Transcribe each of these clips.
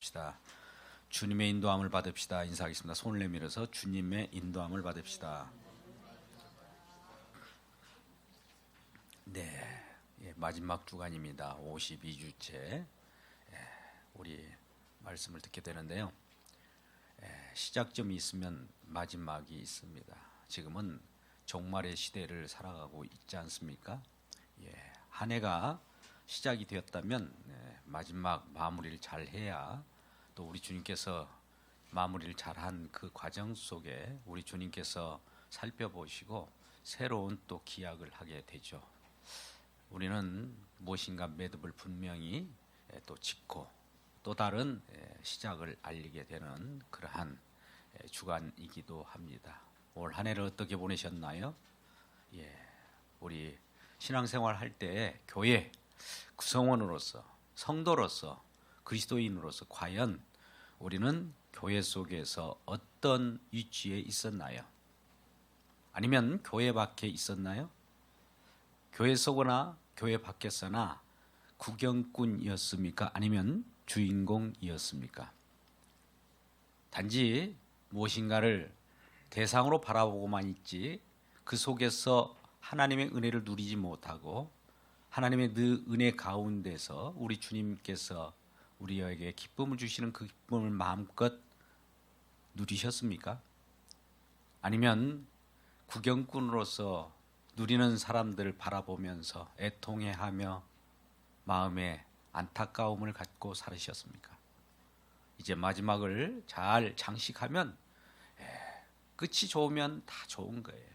받읍시다. 주님의 인도함을 받읍시다. 인사하겠습니다. 손을 내밀어서 주님의 인도함을 받읍시다. 네, 마지막 주간입니다. 52주째 우리 말씀을 듣게 되는데요. 시작점이 있으면 마지막이 있습니다. 지금은 종말의 시대를 살아가고 있지 않습니까? 한 해가 시작이 되었다면 마지막 마무리를 잘 해야 또 우리 주님께서 마무리를 잘한 그 과정 속에 우리 주님께서 살펴보시고 새로운 또 기약을 하게 되죠. 우리는 무엇인가 매듭을 분명히 또 짓고 또 다른 시작을 알리게 되는 그러한 주간이기도 합니다. 올 한 해를 어떻게 보내셨나요? 우리 신앙생활 할 때 교회 구성원으로서 성도로서 그리스도인으로서 과연 우리는 교회 속에서 어떤 위치에 있었나요? 아니면 교회 밖에 있었나요? 교회 속이나 교회 밖에서나 구경꾼이었습니까? 아니면 주인공이었습니까? 단지 무엇인가를 대상으로 바라보고만 있지 그 속에서 하나님의 은혜를 누리지 못하고 하나님의 그 은혜 가운데서 우리 주님께서 우리에게 기쁨을 주시는 그 기쁨을 마음껏 누리셨습니까? 아니면 구경꾼으로서 누리는 사람들을 바라보면서 애통해하며 마음에 안타까움을 갖고 살으셨습니까? 이제 마지막을 잘 장식하면 끝이 좋으면 다 좋은 거예요.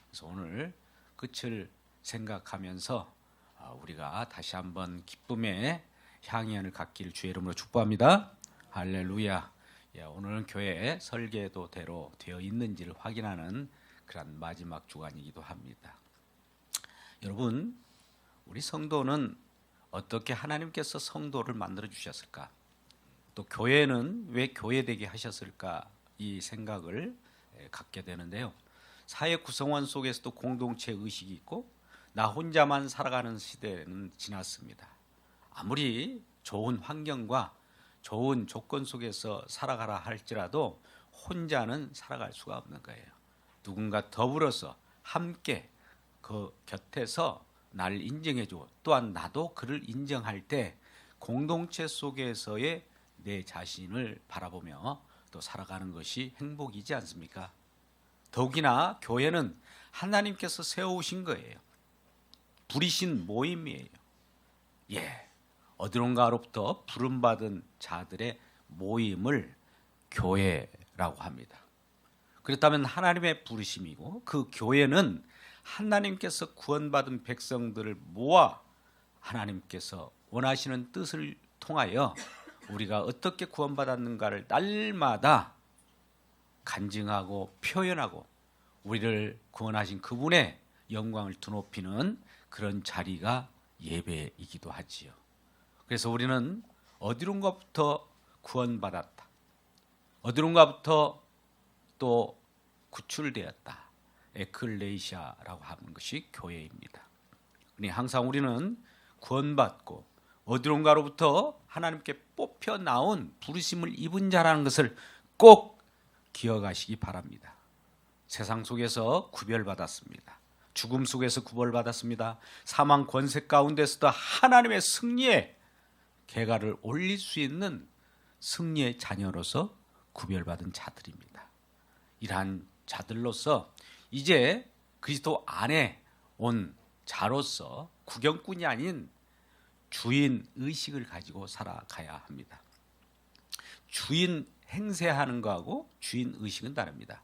그래서 오늘 끝을 생각하면서 우리가 다시 한번 기쁨의 향연을 갖기를 주의 이름으로 축복합니다. 할렐루야. 오늘은 교회 설계도대로 되어 있는지를 확인하는 그런 마지막 주간이기도 합니다. 여러분, 우리 성도는 어떻게 하나님께서 성도를 만들어 주셨을까? 또 교회는 왜 교회되게 하셨을까? 이 생각을 갖게 되는데요. 사회 구성원 속에서도 공동체 의식이 있고 나 혼자만 살아가는 시대는 지났습니다. 아무리 좋은 환경과 좋은 조건 속에서 살아가라 할지라도 혼자는 살아갈 수가 없는 거예요. 누군가 더불어서 함께 그 곁에서 나를 인정해주고 또한 나도 그를 인정할 때 공동체 속에서의 내 자신을 바라보며 또 살아가는 것이 행복이지 않습니까? 더욱이나 교회는 하나님께서 세우신 거예요. 부리신 모임이에요. 어디론가로부터 부름받은 자들의 모임을 교회라고 합니다. 그렇다면 하나님의 부르심이고 그 교회는 하나님께서 구원받은 백성들을 모아 하나님께서 원하시는 뜻을 통하여 우리가 어떻게 구원받았는가를 날마다 간증하고 표현하고 우리를 구원하신 그분의 영광을 드높이는 그런 자리가 예배이기도 하지요. 그래서 우리는 어디론가부터 구원받았다. 어디론가부터 또 구출되었다. 에클레시아라고 하는 것이 교회입니다. 항상 우리는 구원받고 어디론가로부터 하나님께 뽑혀 나온 부르심을 입은 자라는 것을 꼭 기억하시기 바랍니다. 세상 속에서 구별받았습니다. 죽음 속에서 구별받았습니다. 사망 권세 가운데서도 하나님의 승리에 개가를 올릴 수 있는 승리의 자녀로서 구별받은 자들입니다. 이러한 자들로서 이제 그리스도 안에 온 자로서 구경꾼이 아닌 주인 의식을 가지고 살아가야 합니다. 주인 행세하는 거하고 주인 의식은 다릅니다.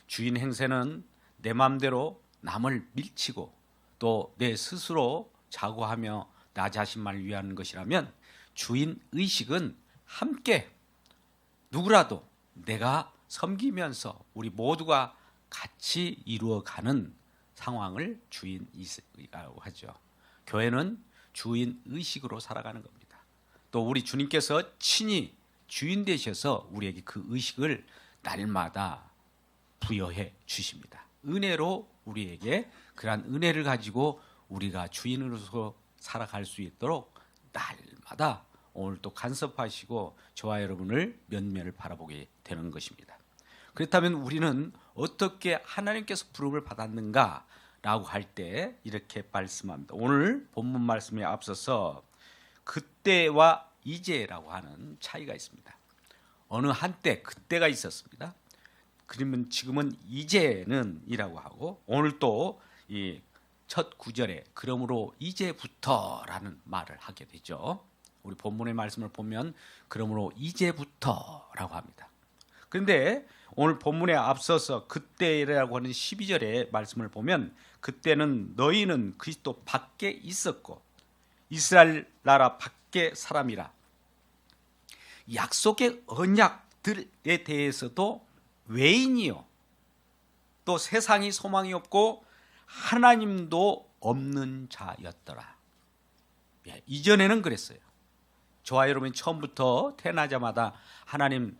주인 행세는 내 마음대로 남을 밀치고 또 내 스스로 자고하며 나 자신만을 위하는 것이라면 주인 의식은 함께 누구라도 내가 섬기면서 우리 모두가 같이 이루어가는 상황을 주인 의식이라고 하죠. 교회는 주인 의식으로 살아가는 겁니다. 또 우리 주님께서 친히 주인 되셔서 우리에게 그 의식을 날마다 부여해 주십니다. 은혜로 우리에게 그러한 은혜를 가지고 우리가 주인으로서 살아갈 수 있도록 날마다 오늘 또 간섭하시고 저와 여러분을 면면을 바라보게 되는 것입니다. 그렇다면 우리는 어떻게 하나님께서 부름을 받았는가라고 할 때 이렇게 말씀합니다. 오늘 본문 말씀에 앞서서 그때와 이제라고 하는 차이가 있습니다. 어느 한때 그때가 있었습니다. 그러면 지금은 이제는이라고 하고, 오늘 또 이 첫 구절에 그러므로 이제부터라는 말을 하게 되죠. 우리 본문의 말씀을 보면 그러므로 이제부터라고 합니다. 그런데 오늘 본문에 앞서서 그때라고 하는 12절의 말씀을 보면 그때는 너희는 그리스도 밖에 있었고 이스라엘 나라 밖에 사람이라. 약속의 언약들에 대해서도 외인이요 또 세상이 소망이 없고 하나님도 없는 자였더라. 이전에는 그랬어요. 저와 여러분이 처음부터 태어나자마자 하나님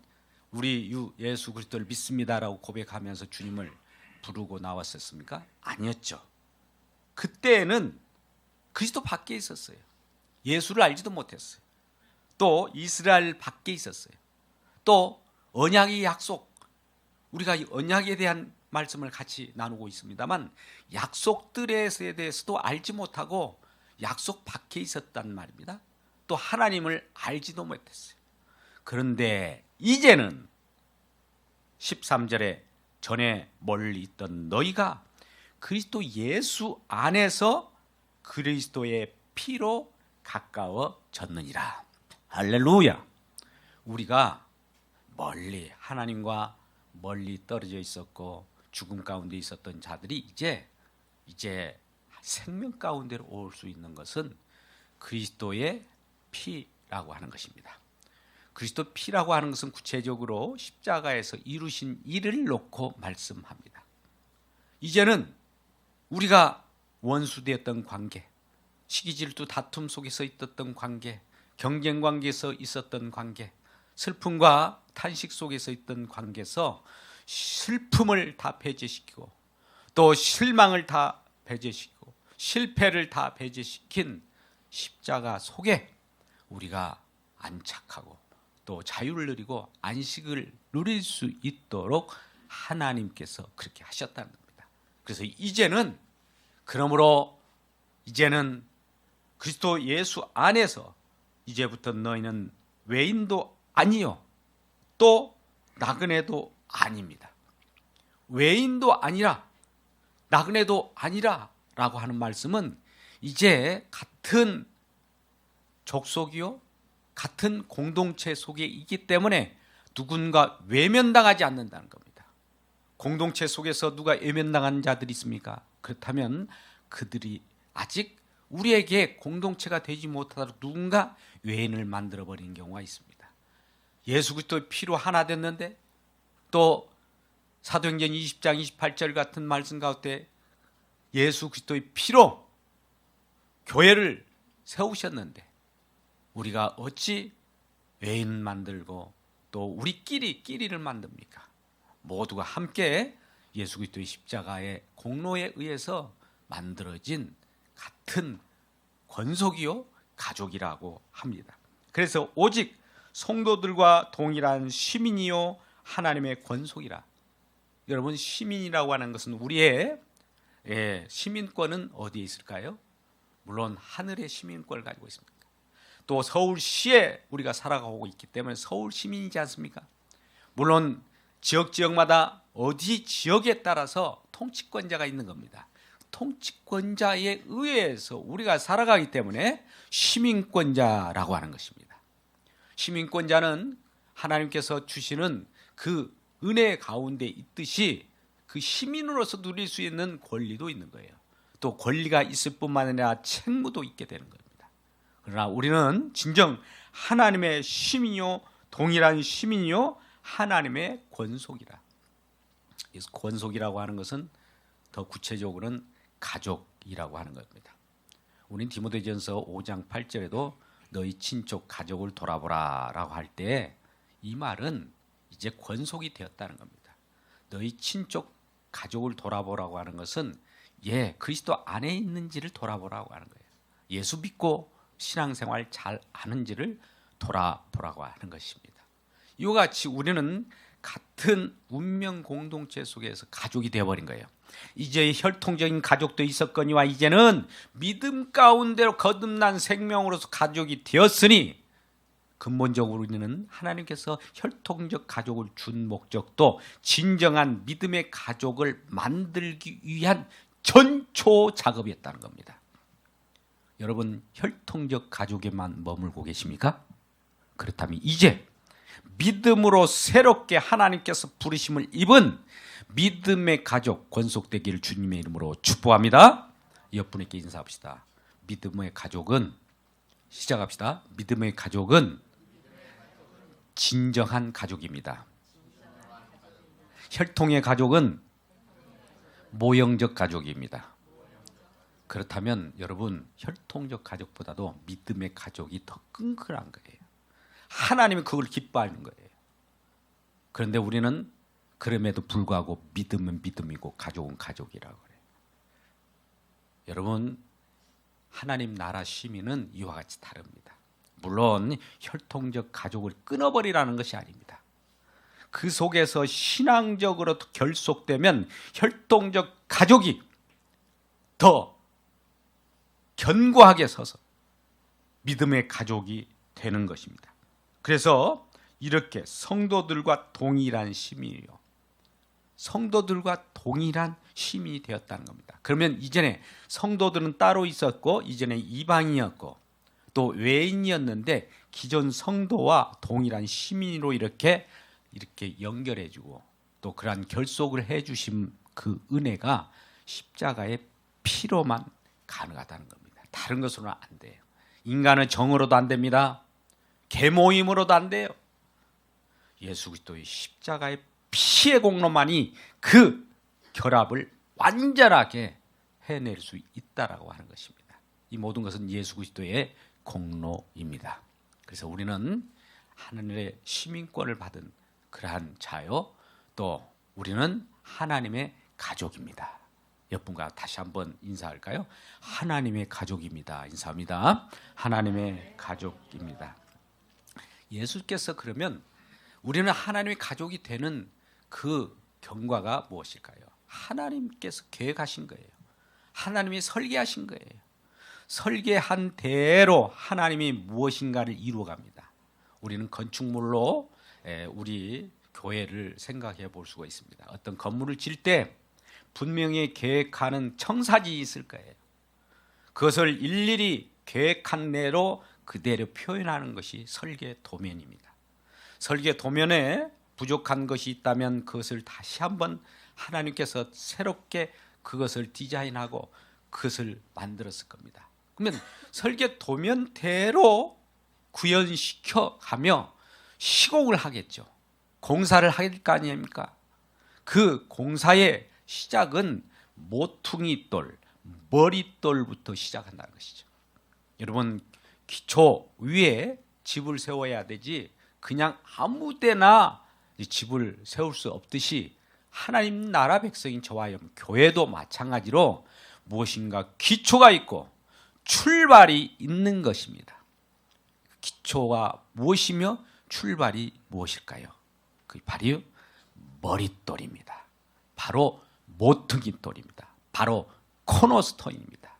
우리 예수 그리스도를 믿습니다라고 고백하면서 주님을 부르고 나왔었습니까? 아니었죠. 그때는 그리스도 밖에 있었어요. 예수를 알지도 못했어요. 또 이스라엘 밖에 있었어요. 또 언약의 약속, 우리가 이 언약에 대한 말씀을 같이 나누고 있습니다만 약속들에 대해서도 알지 못하고 약속 밖에 있었단 말입니다. 또 하나님을 알지도 못했어요. 그런데 이제는 13절에 전에 멀리 있던 너희가 그리스도 예수 안에서 그리스도의 피로 가까워졌느니라. 할렐루야. 우리가 멀리 하나님과 멀리 떨어져 있었고 죽음 가운데 있었던 자들이 이제 생명 가운데로 올 수 있는 것은 그리스도의 피라고 하는 것입니다. 그리스도 피라고 하는 것은 구체적으로 십자가에서 이루신 일을 놓고 말씀합니다. 이제는 우리가 원수되었던 관계, 시기질투 다툼 속에서 있었던 관계, 경쟁 관계에서 있었던 관계, 슬픔과 탄식 속에서 있던 관계에서 슬픔을 다 배제시키고 또 실망을 다 배제시키고 실패를 다 배제시킨 십자가 속에 우리가 안착하고 또 자유를 누리고 안식을 누릴 수 있도록 하나님께서 그렇게 하셨다는 겁니다. 그래서 그러므로 이제는 그리스도 예수 안에서 이제부터 너희는 외인도 아니요 또 나그네도 아닙니다. 외인도 아니라 나그네도 아니라 라고 하는 말씀은 이제 같은 족속이요 같은 공동체 속에 있기 때문에 누군가 외면당하지 않는다는 겁니다. 공동체 속에서 누가 외면당한 자들이 있습니까? 그렇다면 그들이 아직 우리에게 공동체가 되지 못하도록 누군가 외인을 만들어버린 경우가 있습니다. 예수 그리스도의 피로 하나 됐는데 또 사도행전 20장 28절 같은 말씀 가운데 예수 그리스도의 피로 교회를 세우셨는데 우리가 어찌 외인 만들고 또 우리끼리를 만듭니까? 모두가 함께 예수 그리스도의 십자가의 공로에 의해서 만들어진 같은 권속이요 가족이라고 합니다. 그래서 오직 성도들과 동일한 시민이요 하나님의 권속이라. 여러분, 시민이라고 하는 것은 우리의 시민권은 어디에 있을까요? 물론 하늘의 시민권을 가지고 있습니다. 또 서울시에 우리가 살아가고 있기 때문에 서울 시민이지 않습니까? 물론 지역마다 어디 지역에 따라서 통치권자가 있는 겁니다. 통치권자에 의해서 우리가 살아가기 때문에 시민권자라고 하는 것입니다. 시민권자는 하나님께서 주시는 그 은혜 가운데 있듯이 그 시민으로서 누릴 수 있는 권리도 있는 거예요. 또 권리가 있을 뿐만 아니라 책무도 있게 되는 겁니다. 그러나 우리는 진정 하나님의 시민이요 동일한 시민이요 하나님의 권속이라. 그래서 권속이라고 하는 것은 더 구체적으로는 가족이라고 하는 겁니다. 우린 디모데전서 5장 8절에도 너희 친족 가족을 돌아보라 라고 할 때 이 말은 이제 권속이 되었다는 겁니다. 너희 친족 가족을 돌아보라고 하는 것은 그리스도 안에 있는지를 돌아보라고 하는 거예요. 예수 믿고 신앙생활 잘 아는지를 돌아보라고 하는 것입니다. 이와 같이 우리는 같은 운명 공동체 속에서 가족이 되어버린 거예요. 이제 혈통적인 가족도 있었거니와 이제는 믿음 가운데로 거듭난 생명으로서 가족이 되었으니 근본적으로 우리는 하나님께서 혈통적 가족을 준 목적도 진정한 믿음의 가족을 만들기 위한 전초 작업이었다는 겁니다. 여러분 혈통적 가족에만 머물고 계십니까? 그렇다면 이제 믿음으로 새롭게 하나님께서 부르심을 입은 믿음의 가족 권속되기를 주님의 이름으로 축복합니다. 옆분에게 인사합시다. 믿음의 가족은 시작합시다. 믿음의 가족은 진정한 가족입니다. 혈통의 가족은 모형적 가족입니다. 그렇다면 여러분 혈통적 가족보다도 믿음의 가족이 더 끈끈한 거예요. 하나님이 그걸 기뻐하는 거예요. 그런데 우리는 그럼에도 불구하고 믿음은 믿음이고 가족은 가족이라고 그래요. 여러분 하나님 나라 시민은 이와 같이 다릅니다. 물론 혈통적 가족을 끊어버리라는 것이 아닙니다. 그 속에서 신앙적으로 결속되면 혈통적 가족이 더 견고하게 서서 믿음의 가족이 되는 것입니다. 그래서 이렇게 성도들과 동일한 시민이요. 성도들과 동일한 시민이 되었다는 겁니다. 그러면 이전에 성도들은 따로 있었고 이전에 이방인이었고 또 외인이었는데 기존 성도와 동일한 시민으로 이렇게 연결해주고 또 그러한 결속을 해주신 그 은혜가 십자가의 피로만 가능하다는 겁니다. 다른 것으로는 안 돼요. 인간의 정으로도 안 됩니다. 계모임으로도 안 돼요. 예수 그리스도의 십자가의 피의 공로만이 그 결합을 완전하게 해낼 수 있다라고 하는 것입니다. 이 모든 것은 예수 그리스도의 공로입니다. 그래서 우리는 하늘의 시민권을 받은 그러한 자요. 또 우리는 하나님의 가족입니다. 옆분과 다시 한번 인사할까요? 하나님의 가족입니다. 인사합니다. 하나님의 가족입니다. 예수께서 그러면 우리는 하나님의 가족이 되는 그 경과가 무엇일까요? 하나님께서 계획하신 거예요. 하나님이 설계하신 거예요. 설계한 대로 하나님이 무엇인가를 이루어갑니다. 우리는 건축물로 우리 교회를 생각해 볼 수가 있습니다. 어떤 건물을 질 때 분명히 계획하는 청사진이 있을 거예요. 그것을 일일이 계획한 대로 그대로 표현하는 것이 설계 도면입니다. 설계 도면에 부족한 것이 있다면 그것을 다시 한번 하나님께서 새롭게 그것을 디자인하고 그것을 만들었을 겁니다. 그러면 설계 도면대로 구현시켜 가며 시공을 하겠죠. 공사를 할 거 아닙니까? 그 공사의 시작은 모퉁이돌, 머릿돌부터 시작한다는 것이죠. 여러분 기초 위에 집을 세워야 되지 그냥 아무 데나 집을 세울 수 없듯이 하나님 나라 백성인 저와 여러분 교회도 마찬가지로 무엇인가 기초가 있고 출발이 있는 것입니다. 기초가 무엇이며 출발이 무엇일까요? 그 바로 머릿돌입니다. 바로 모퉁이돌입니다. 바로 코너스톤입니다.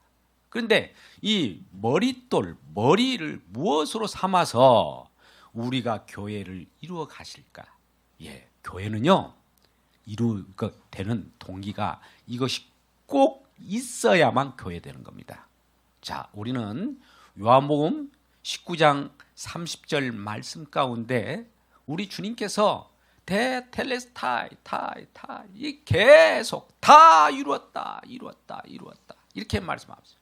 그런데 이 머릿돌, 머리를 무엇으로 삼아서 우리가 교회를 이루어 가실까? 교회는요 이루가 되는 동기가 이것이 꼭 있어야만 교회 되는 겁니다. 자, 우리는 요한복음 19장 30절 말씀 가운데 우리 주님께서 대텔레스타이 이 계속 다 이루었다 이렇게 말씀하셨어요.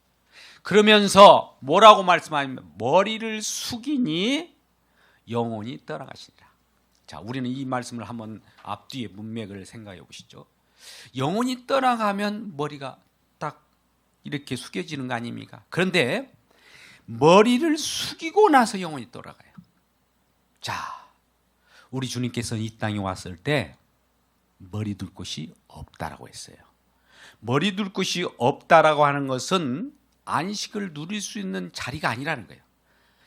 그러면서 뭐라고 말씀하냐면 머리를 숙이니 영혼이 떠나가시니라. 자, 우리는 이 말씀을 한번 앞뒤의 문맥을 생각해 보시죠. 영혼이 떠나가면 머리가 딱 이렇게 숙여지는 거 아닙니까? 그런데 머리를 숙이고 나서 영혼이 돌아가요. 자, 우리 주님께서는 이 땅에 왔을 때 머리 둘 곳이 없다라고 했어요. 머리 둘 곳이 없다라고 하는 것은 안식을 누릴 수 있는 자리가 아니라는 거예요.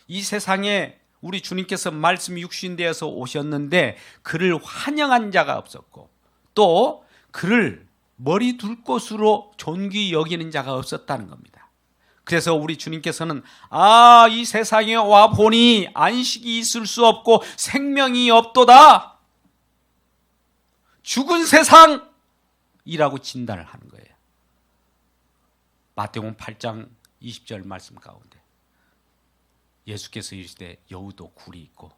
이 세상에 우리 주님께서 말씀 육신되어서 오셨는데 그를 환영한 자가 없었고 또 그를 머리 둘 곳으로 존귀 여기는 자가 없었다는 겁니다. 그래서 우리 주님께서는 이 세상에 와 보니 안식이 있을 수 없고 생명이 없도다. 죽은 세상이라고 진단을 하는 거예요. 마태복음 8장 20절 말씀 가운데 예수께서 이르시되 여우도 굴이 있고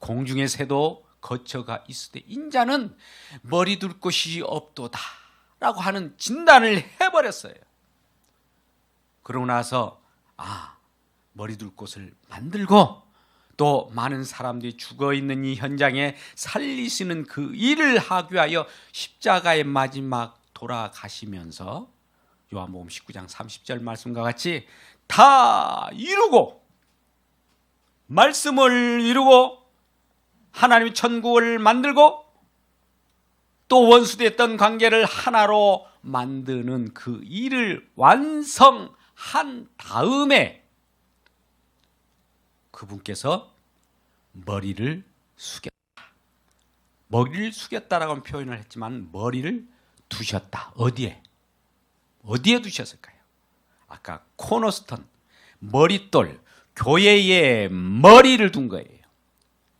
공중의 새도 거처가 있을 때 인자는 머리 둘 곳이 없도다 라고 하는 진단을 해버렸어요. 그러고 나서 머리 둘 곳을 만들고 또 많은 사람들이 죽어있는 이 현장에 살리시는 그 일을 하기 위하여 십자가의 마지막 돌아가시면서 요한복음 19장 30절 말씀과 같이 다 이루고 말씀을 이루고 하나님의 천국을 만들고 또 원수됐던 관계를 하나로 만드는 그 일을 완성한 다음에 그분께서 머리를 숙였다. 머리를 숙였다라고 표현을 했지만 머리를 두셨다. 어디에 두셨을까요? 아까 코너스톤, 머릿돌, 교회에 머리를 둔 거예요.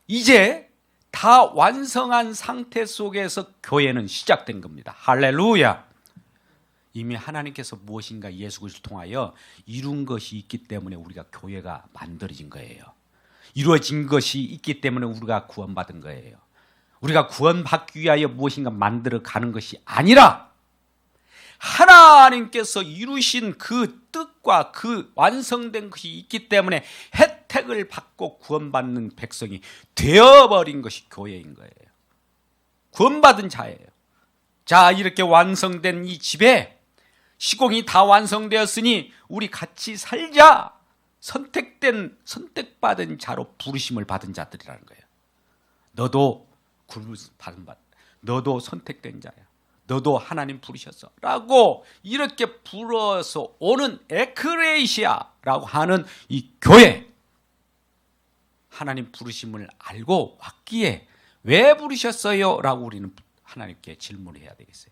이제 다 완성한 상태 속에서 교회는 시작된 겁니다. 할렐루야. 이미 하나님께서 무엇인가 예수 그리스도를 통하여 이룬 것이 있기 때문에 우리가 교회가 만들어진 거예요. 이루어진 것이 있기 때문에 우리가 구원받은 거예요. 우리가 구원받기 위하여 무엇인가 만들어가는 것이 아니라 하나님께서 이루신 그 뜻과 그 완성된 것이 있기 때문에 혜택을 받고 구원받는 백성이 되어버린 것이 교회인 거예요. 구원받은 자예요. 자, 이렇게 완성된 이 집에 시공이 다 완성되었으니 우리 같이 살자. 선택받은 자로 부르심을 받은 자들이라는 거예요. 너도 너도 선택된 자야. 너도 하나님 부르셨어 라고 이렇게 불어서 오는 에크레이시아라고 하는 이 교회, 하나님 부르심을 알고 왔기에 왜 부르셨어요? 라고 우리는 하나님께 질문을 해야 되겠어요.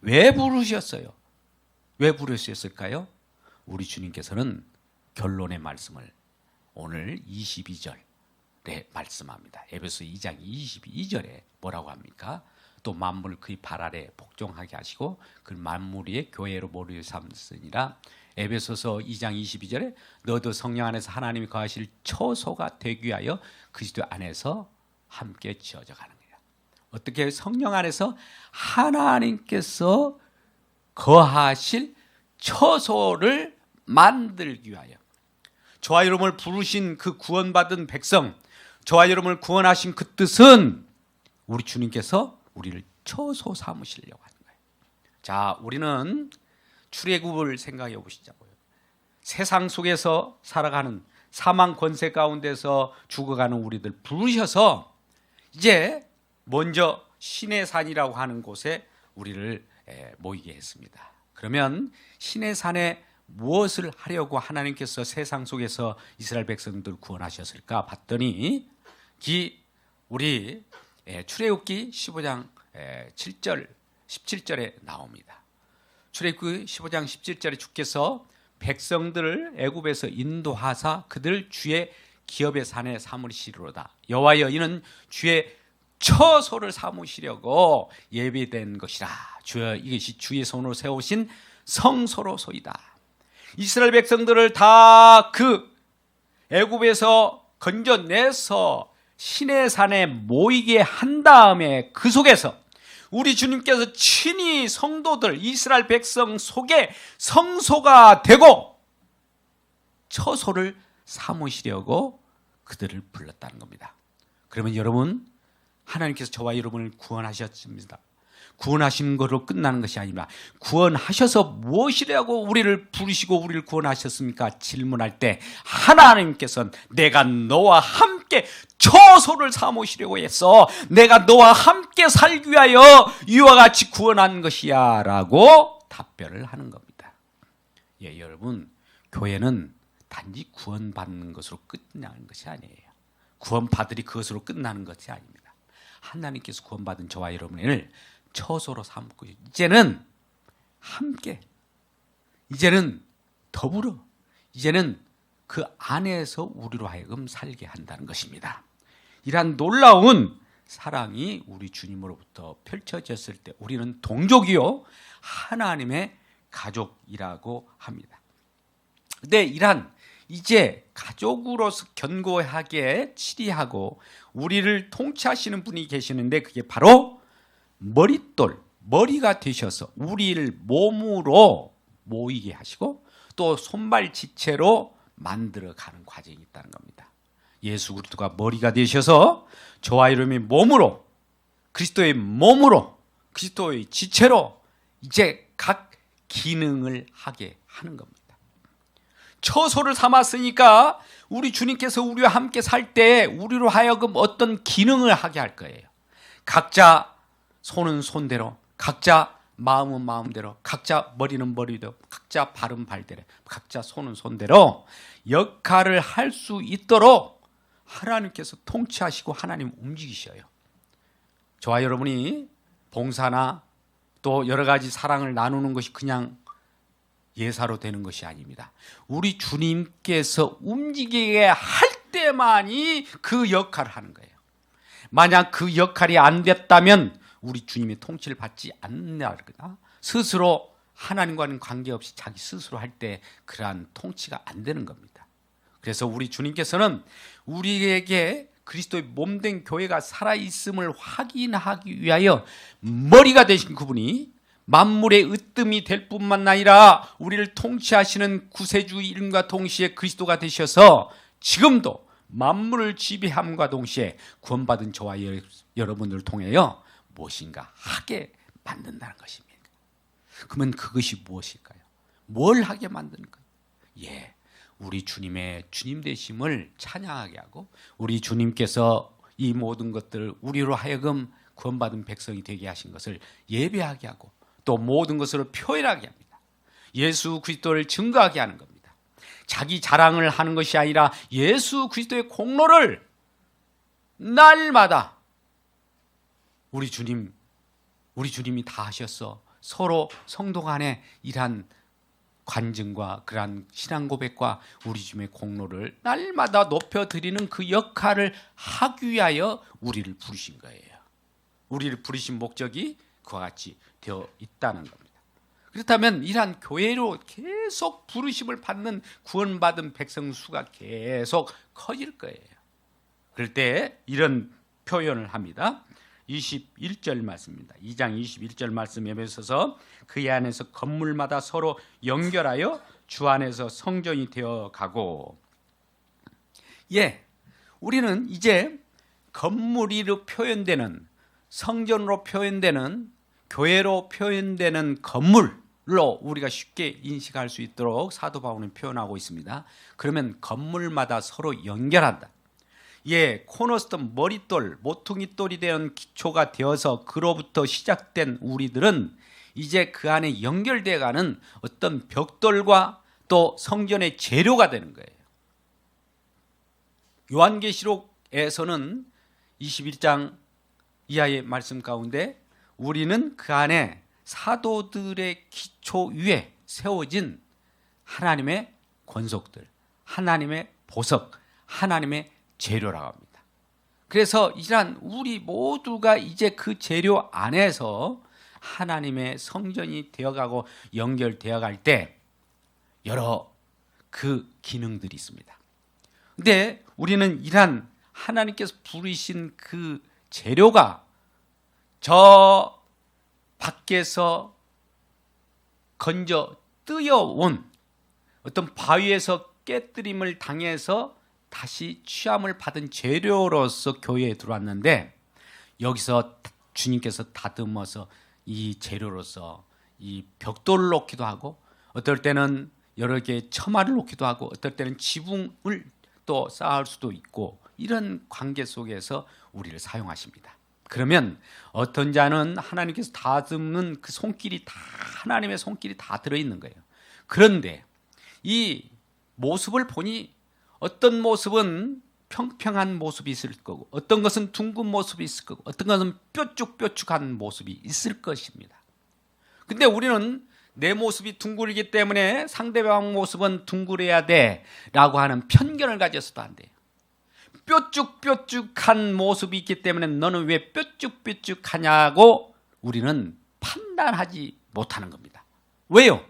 왜 부르셨어요? 왜 부르셨을까요? 우리 주님께서는 결론의 말씀을 오늘 22절에 말씀합니다. 에베소 2장 22절에 뭐라고 합니까? 또 만물 그의 발 아래 복종하게 하시고 그 만물 위에 교회로 모를 삼으시니라. 에베소서 2장 22절에 너도 성령 안에서 하나님이 거하실 처소가 되기 위하여 그리스도 안에서 함께 지어져 가는 거예요. 어떻게 성령 안에서 하나님께서 거하실 처소를 만들기 위하여 저와 여러분을 부르신 그 구원받은 백성, 저와 여러분을 구원하신 그 뜻은 우리 주님께서 우리를 처소 삼으시려고 하는 거예요. 자, 우리는 출애굽을 생각해 보시자고요. 세상 속에서 살아가는 사망 권세 가운데서 죽어가는 우리들 부르셔서 이제 먼저 시내산이라고 하는 곳에 우리를 모이게 했습니다. 그러면 시내산에 무엇을 하려고 하나님께서 세상 속에서 이스라엘 백성들을 구원하셨을까 봤더니 우리 출애굽기 15장 7절 17절에 나옵니다. 출애굽기 15장 17절에 주께서 백성들을 애굽에서 인도하사 그들 주의 기업의 산에 삼으시리로다. 여호와여 이는 주의 처소를 삼으시려고 예비된 것이라. 주여 이것이 주의 손으로 세우신 성소로소이다. 이스라엘 백성들을 다 그 애굽에서 건져내서 시내산에 모이게 한 다음에 그 속에서 우리 주님께서 친히 성도들 이스라엘 백성 속에 성소가 되고 처소를 삼으시려고 그들을 불렀다는 겁니다. 그러면 여러분, 하나님께서 저와 여러분을 구원하셨습니다. 구원하신 것으로 끝나는 것이 아니라 구원하셔서 무엇이라고 우리를 부르시고 우리를 구원하셨습니까? 질문할 때 하나님께서는 내가 너와 함께 처소를 삼으시려고 했어. 내가 너와 함께 살기 위하여 이와 같이 구원한 것이야 라고 답변을 하는 겁니다. 예, 여러분, 교회는 단지 구원받는 것으로 끝나는 것이 아니에요. 구원받으리 그것으로 끝나는 것이 아닙니다. 하나님께서 구원받은 저와 여러분을 처소로 삼고 이제는 함께, 이제는 더불어, 이제는 그 안에서 우리로 하여금 살게 한다는 것입니다. 이러한 놀라운 사랑이 우리 주님으로부터 펼쳐졌을 때 우리는 동족이요 하나님의 가족이라고 합니다. 근데 이러한 이제 가족으로서 견고하게 치리하고 우리를 통치하시는 분이 계시는데 그게 바로 머릿돌, 머리가 되셔서 우리를 몸으로 모이게 하시고 또 손발 지체로 만들어가는 과정이 있다는 겁니다. 예수 그리스도가 머리가 되셔서 저와 여러분이 몸으로, 그리스도의 몸으로, 그리스도의 지체로 이제 각 기능을 하게 하는 겁니다. 처소를 삼았으니까 우리 주님께서 우리와 함께 살 때 우리로 하여금 어떤 기능을 하게 할 거예요. 각자 손은 손대로, 각자 마음은 마음대로, 각자 머리는 머리대로, 각자 발은 발대로, 각자 손은 손대로 역할을 할 수 있도록 하나님께서 통치하시고 하나님 움직이셔요. 저와 여러분이 봉사나 또 여러 가지 사랑을 나누는 것이 그냥 예사로 되는 것이 아닙니다. 우리 주님께서 움직이게 할 때만이 그 역할을 하는 거예요. 만약 그 역할이 안 됐다면 우리 주님의 통치를 받지 않는다. 스스로 하나님과는 관계없이 자기 스스로 할 때 그러한 통치가 안 되는 겁니다. 그래서 우리 주님께서는 우리에게 그리스도의 몸된 교회가 살아있음을 확인하기 위하여 머리가 되신 그분이 만물의 으뜸이 될 뿐만 아니라 우리를 통치하시는 구세주임과 동시에 그리스도가 되셔서 지금도 만물을 지배함과 동시에 구원받은 저와 여러분들을 통하여 무엇인가 하게 만든다는 것입니다. 그러면 그것이 무엇일까요? 뭘 하게 만드는가요? 우리 주님의 주님 되심을 찬양하게 하고 우리 주님께서 이 모든 것들을 우리로 하여금 구원받은 백성이 되게 하신 것을 예배하게 하고 또 모든 것으로 표현하게 합니다. 예수 그리스도를 증거하게 하는 겁니다. 자기 자랑을 하는 것이 아니라 예수 그리스도의 공로를 날마다 우리 주님이 다 하셨어. 서로 성도 간에 이러한 관증과 그러한 신앙 고백과 우리 주님의 공로를 날마다 높여드리는 그 역할을 하기 위하여 우리를 부르신 거예요. 우리를 부르신 목적이 그와 같이 되어 있다는 겁니다. 그렇다면 이러한 교회로 계속 부르심을 받는 구원받은 백성 수가 계속 커질 거예요. 그럴 때 이런 표현을 합니다. 21절 말씀입니다. 2장 21절 말씀에 있어서 그 안에서 건물마다 서로 연결하여 주 안에서 성전이 되어 가고 우리는 이제 건물이로 표현되는 성전으로 표현되는 교회로 표현되는 건물로 우리가 쉽게 인식할 수 있도록 사도 바울은 표현하고 있습니다. 그러면 건물마다 서로 연결한다. 코너스톤 머릿돌, 모퉁이돌이 된 기초가 되어서 그로부터 시작된 우리들은 이제 그 안에 연결되어가는 어떤 벽돌과 또 성전의 재료가 되는 거예요. 요한계시록에서는 21장 이하의 말씀 가운데 우리는 그 안에 사도들의 기초 위에 세워진 하나님의 권속들, 하나님의 보석, 하나님의 재료라고 합니다. 그래서 이러한 우리 모두가 이제 그 재료 안에서 하나님의 성전이 되어가고 연결되어 갈 때 여러 그 기능들이 있습니다. 근데 우리는 이러한 하나님께서 부르신 그 재료가 저 밖에서 건져 뜨여온 어떤 바위에서 깨뜨림을 당해서 다시 취함을 받은 재료로서 교회에 들어왔는데 여기서 주님께서 다듬어서 이 재료로서 이 벽돌을 놓기도 하고 어떨 때는 여러 개의 처마를 놓기도 하고 어떨 때는 지붕을 또 쌓을 수도 있고 이런 관계 속에서 우리를 사용하십니다. 그러면 어떤 자는 하나님께서 다듬는 그 손길이 다 하나님의 손길이 다 들어있는 거예요. 그런데 이 모습을 보니 어떤 모습은 평평한 모습이 있을 거고, 어떤 것은 둥근 모습이 있을 거고, 어떤 것은 뾰족뾰족한 모습이 있을 것입니다. 근데 우리는 내 모습이 둥글기 때문에 상대방 모습은 둥글어야 돼 라고 하는 편견을 가져서도 안 돼요. 뾰족뾰족한 모습이 있기 때문에 너는 왜 뾰족뾰족하냐고 우리는 판단하지 못하는 겁니다. 왜요?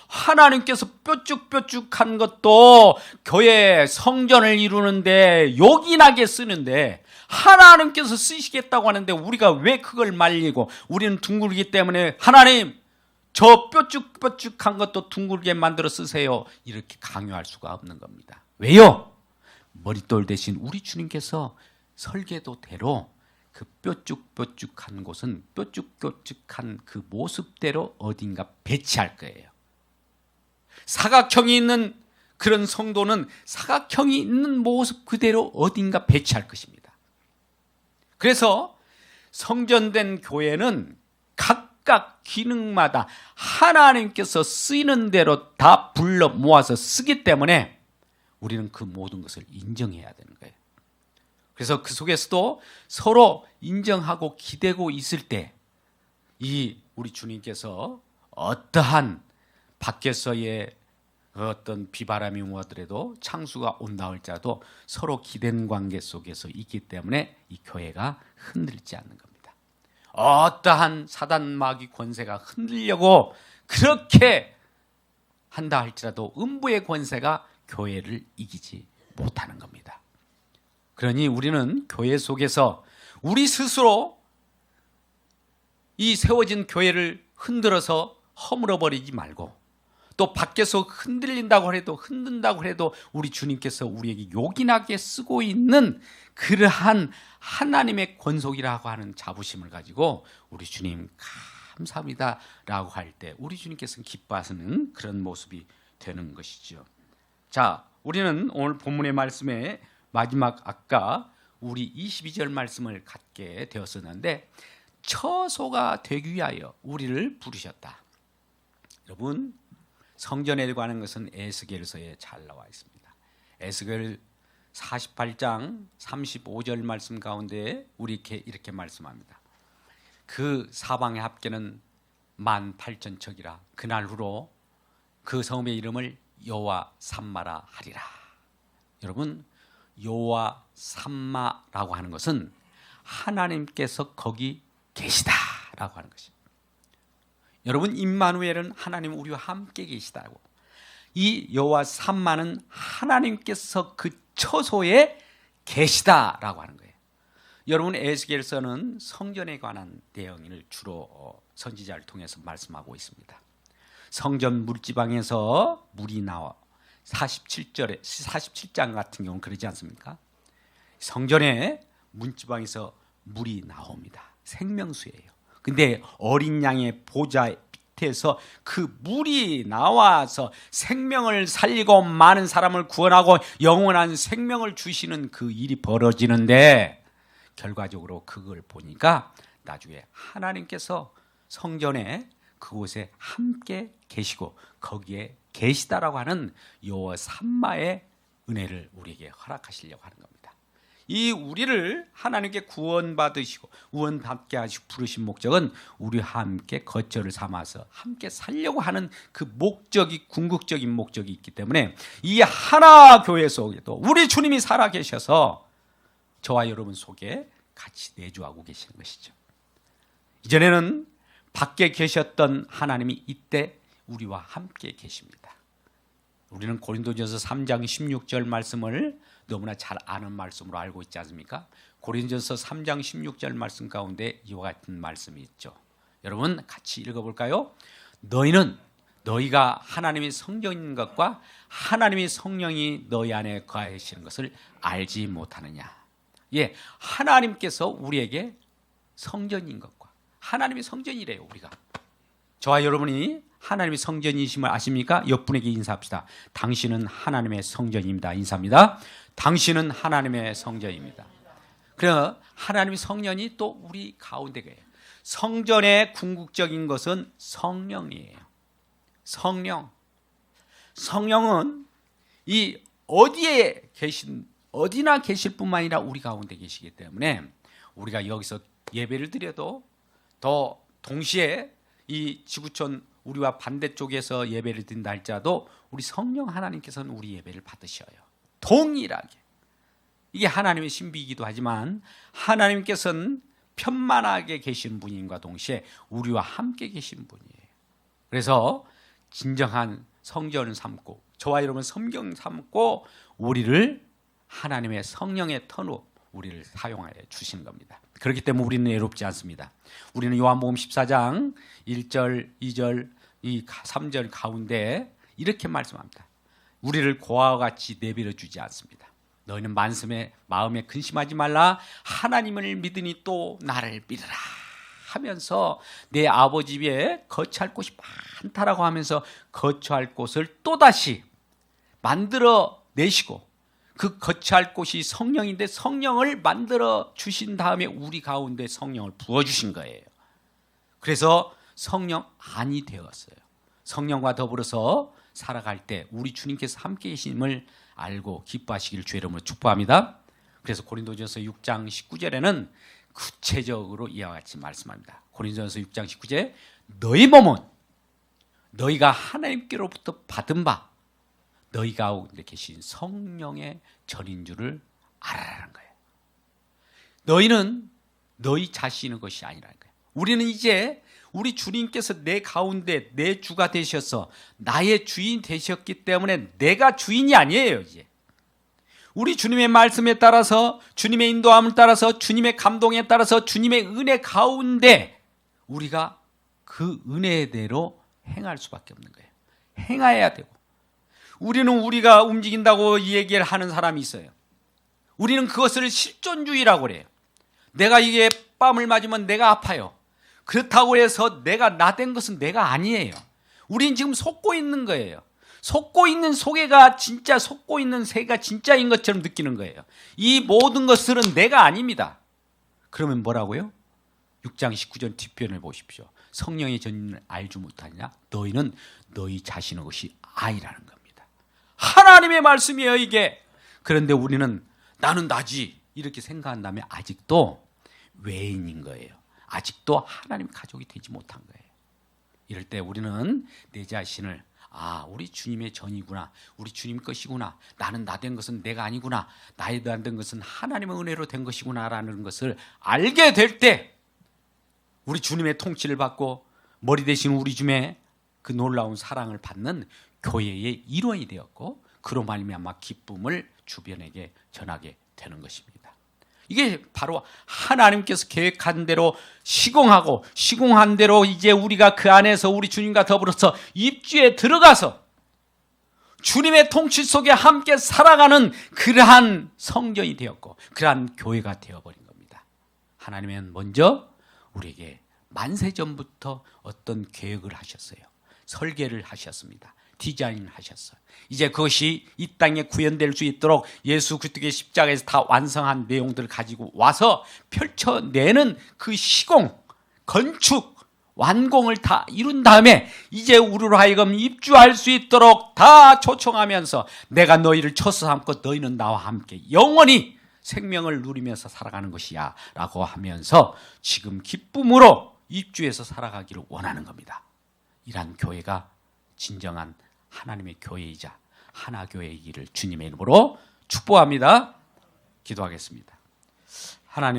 하나님께서 뾰족뾰족한 것도 교회 성전을 이루는데 요긴하게 쓰는데, 하나님께서 쓰시겠다고 하는데 우리가 왜 그걸 말리고, 우리는 둥글기 때문에 하나님 저 뾰족뾰족한 것도 둥글게 만들어 쓰세요 이렇게 강요할 수가 없는 겁니다. 왜요? 머릿돌 대신 우리 주님께서 설계도대로 그 뾰족뾰족한 곳은 뾰족뾰족한 그 모습대로 어딘가 배치할 거예요. 사각형이 있는 그런 성도는 사각형이 있는 모습 그대로 어딘가 배치할 것입니다. 그래서 성전된 교회는 각각 기능마다 하나님께서 쓰이는 대로 다 불러 모아서 쓰기 때문에 우리는 그 모든 것을 인정해야 되는 거예요. 그래서 그 속에서도 서로 인정하고 기대고 있을 때, 이 우리 주님께서 어떠한 밖에서의 어떤 비바람이 오더라도 창수가 온다 할지라도 서로 기댄 관계 속에서 있기 때문에 이 교회가 흔들리지 않는 겁니다. 어떠한 사단 마귀 권세가 흔들려고 그렇게 한다 할지라도 음부의 권세가 교회를 이기지 못하는 겁니다. 그러니 우리는 교회 속에서 우리 스스로 이 세워진 교회를 흔들어서 허물어버리지 말고, 또 밖에서 흔들린다고 해도 흔든다고 해도 우리 주님께서 우리에게 요긴하게 쓰고 있는 그러한 하나님의 권속이라고 하는 자부심을 가지고 우리 주님 감사합니다 라고 할 때 우리 주님께서는 기뻐하시는 그런 모습이 되는 것이죠. 자, 우리는 오늘 본문의 말씀에 마지막 아까 우리 22절 말씀을 갖게 되었었는데, 처소가 되기 위하여 우리를 부르셨다. 여러분, 성전에 관한 것은 에스겔서에 잘 나와 있습니다. 에스겔 48장 35절 말씀 가운데 우리에게 이렇게 말씀합니다. 그 사방의 합계는 18,000척이라 그날 후로 그 성읍의 이름을 여호와 삼마라 하리라. 여러분, 여호와 삼마라고 하는 것은 하나님께서 거기 계시다라고 하는 것입니다. 여러분, 임마누엘은 하나님 우리와 함께 계시다고. 이 여호와 삼마는 하나님께서 그 처소에 계시다라고 하는 거예요. 여러분, 에스겔서는 성전에 관한 내용을 주로 선지자를 통해서 말씀하고 있습니다. 성전 물지방에서 물이 나와 47장 같은 경우는 그러지 않습니까? 성전의 문지방에서 물이 나옵니다. 생명수예요. 근데 어린 양의 보좌 밑에서 그 물이 나와서 생명을 살리고 많은 사람을 구원하고 영원한 생명을 주시는 그 일이 벌어지는데, 결과적으로 그걸 보니까 나중에 하나님께서 성전에 그곳에 함께 계시고 거기에 계시다라고 하는 여호와 삼마의 은혜를 우리에게 허락하시려고 하는 겁니다. 이 우리를 하나님께 구원받으시고 구원받게 하시고 부르신 목적은 우리와 함께 거처를 삼아서 함께 살려고 하는 그 목적이, 궁극적인 목적이 있기 때문에 이 하나 교회 속에도 우리 주님이 살아 계셔서 저와 여러분 속에 같이 내주하고 계시는 것이죠. 이전에는 밖에 계셨던 하나님이 이때 우리와 함께 계십니다. 우리는 고린도전서 3장 16절 말씀을 너무나 잘 아는 말씀으로 알고 있지 않습니까? 고린도전서 3장 16절 말씀 가운데 이와 같은 말씀이 있죠. 여러분 같이 읽어볼까요? 너희가 하나님의 성령인 것과 하나님의 성령이 너희 안에 거하시는 것을 알지 못하느냐. 예, 하나님께서 우리에게 성전인 것과 하나님의 성전이래요. 우리가 저와 여러분이 하나님의 성전이심을 아십니까? 옆분에게 인사합시다. 당신은 하나님의 성전입니다. 인사합니다. 당신은 하나님의 성전입니다. 그래서 하나님의 성전이 또 우리 가운데 계세요. 성전의 궁극적인 것은 성령이에요. 성령은 이 어디에 계신 어디나 계실 뿐만 아니라 우리 가운데 계시기 때문에 우리가 여기서 예배를 드려도 더 동시에 이 지구촌 우리와 반대쪽에서 예배를 드린다 할지라도 우리 성령 하나님께서는 우리 예배를 받으셔요. 동일하게. 이게 하나님의 신비이기도 하지만 하나님께서는 편만하게 계신 분인과 동시에 우리와 함께 계신 분이에요. 그래서 진정한 성전을 삼고 저와 여러분 성경 삼고 우리를 하나님의 성령의 터로 우리를 사용하여 주시는 겁니다. 그렇기 때문에 우리는 외롭지 않습니다. 우리는 요한복음 14장 1절, 2절, 이 3절 가운데 이렇게 말씀합니다. 우리를 고아와 같이 내버려 주지 않습니다. 너희는 마음에 근심하지 말라. 하나님을 믿으니 또 나를 믿으라 하면서 내 아버지 집에 거처할 곳이 많다라고 하면서 거처할 곳을 또다시 만들어 내시고 그 거처할 곳이 성령인데 성령을 만들어 주신 다음에 우리 가운데 성령을 부어주신 거예요. 그래서 성령 안이 되었어요. 성령과 더불어서 살아갈 때 우리 주님께서 함께 계심을 알고 기뻐하시기를 주의 이름으로 축복합니다. 그래서 고린도전서 6장 19절에는 구체적으로 이와 같이 말씀합니다. 고린도전서 6장 19절 너희 몸은 너희가 하나님께로부터 받은 바 너희 가운데 계신 성령의 전인 줄을 알아라는 거예요. 너희는 너희 자신의 것이 아니라는 거예요. 우리는 이제 우리 주님께서 내 가운데 내 주가 되셔서 나의 주인 되셨기 때문에 내가 주인이 아니에요. 이제 우리 주님의 말씀에 따라서 주님의 인도함을 따라서 주님의 감동에 따라서 주님의 은혜 가운데 우리가 그 은혜대로 행할 수밖에 없는 거예요. 행해야 되고 우리는 우리가 움직인다고 얘기를 하는 사람이 있어요. 우리는 그것을 실존주의라고 그래요. 내가 이게 뺨을 맞으면 내가 아파요. 그렇다고 해서 내가 나된 것은 내가 아니에요. 우린 지금 속고 있는 거예요. 속고 있는 소개가 진짜 속고 있는 새가 진짜인 것처럼 느끼는 거예요. 이 모든 것들은 내가 아닙니다. 그러면 뭐라고요? 6장 19절 뒷편을 보십시오. 성령의 전인을 알지 못하냐? 너희는 너희 자신의 것이 아니라는 겁니다. 하나님의 말씀이에요 이게. 그런데 우리는 나는 나지 이렇게 생각한다면 아직도 외인인 거예요. 아직도 하나님 가족이 되지 못한 거예요. 이럴 때 우리는 내 자신을 우리 주님의 전이구나. 우리 주님 것이구나. 나는 나 된 것은 내가 아니구나. 나에 대한 된 것은 하나님의 은혜로 된 것이구나라는 것을 알게 될 때 우리 주님의 통치를 받고 머리 대신 우리 주님의 그 놀라운 사랑을 받는 교회의 일원이 되었고 그로 말미암아 기쁨을 주변에게 전하게 되는 것입니다. 이게 바로 하나님께서 계획한 대로 시공한 대로 이제 우리가 그 안에서 우리 주님과 더불어서 입주에 들어가서 주님의 통치 속에 함께 살아가는 그러한 성전이 되었고 그러한 교회가 되어버린 겁니다. 하나님은 먼저 우리에게 만세전부터 어떤 계획을 하셨어요. 설계를 하셨습니다. 디자인을 하셨어요. 이제 그것이 이 땅에 구현될 수 있도록 예수 그리스도의 십자가에서 다 완성한 내용들을 가지고 와서 펼쳐내는 그 시공, 건축, 완공을 다 이룬 다음에 이제 우리로 하여금 입주할 수 있도록 다 초청하면서 내가 너희를 처소 삼고 너희는 나와 함께 영원히 생명을 누리면서 살아가는 것이야 라고 하면서 지금 기쁨으로 입주해서 살아가기를 원하는 겁니다. 이러한 교회가 진정한 하나님의 교회이자 하나교회이기를 주님의 이름으로 축복합니다. 기도하겠습니다. 하나님